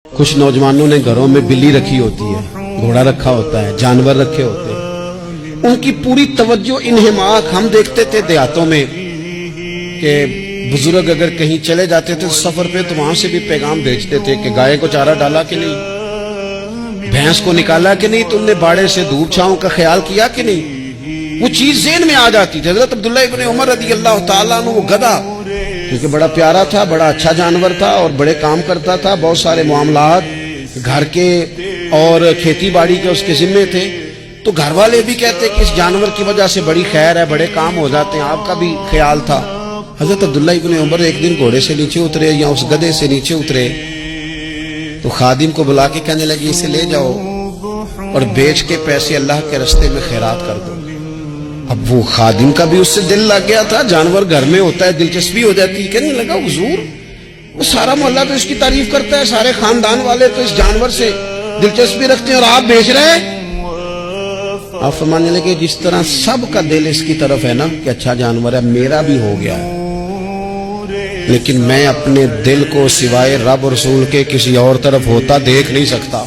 کچھ نوجوانوں نے گھروں میں بلی رکھی ہوتی ہے، گھوڑا رکھا ہوتا ہے، جانور رکھے ہوتے ہیں، ان کی پوری توجہ انہماک ہم دیکھتے تھے دیہاتوں میں کہ بزرگ اگر کہیں چلے جاتے تھے سفر پہ تو وہاں سے بھی پیغام بھیجتے تھے کہ گائے کو چارہ ڈالا کہ نہیں، بھینس کو نکالا کہ نہیں، تم نے باڑے سے دھوپ چھاؤں کا خیال کیا کہ نہیں. وہ چیز ذہن میں آ جاتی تھی. حضرت عبداللہ ابن عمر رضی اللہ تعالیٰ عنہ وہ گدھا کیونکہ بڑا پیارا تھا، بڑا اچھا جانور تھا اور بڑے کام کرتا تھا، بہت سارے معاملات گھر کے اور کھیتی باڑی کے اس کے ذمے تھے، تو گھر والے بھی کہتے کہ اس جانور کی وجہ سے بڑی خیر ہے، بڑے کام ہو جاتے ہیں. آپ کا بھی خیال تھا. حضرت عبداللہ ابن عمر ایک دن گھوڑے سے نیچے اترے یا اس گدھے سے نیچے اترے تو خادم کو بلا کے کہنے لگے اسے لے جاؤ اور بیچ کے پیسے اللہ کے راستے میں خیرات کر دو. اب وہ خادم کا بھی اس سے دل لگ گیا تھا، جانور گھر میں ہوتا ہے دلچسپی ہو جاتی ہے. کہنے لگا حضور وہ سارا محلہ تو اس کی تعریف کرتا ہے، سارے خاندان والے تو اس جانور سے دلچسپی رکھتے ہیں اور آپ بیچ رہے ہیں. آپ فرمانے لگے جس طرح سب کا دل اس کی طرف ہے نا کہ اچھا جانور ہے، میرا بھی ہو گیا ہے، لیکن میں اپنے دل کو سوائے رب اور رسول کے کسی اور طرف ہوتا دیکھ نہیں سکتا.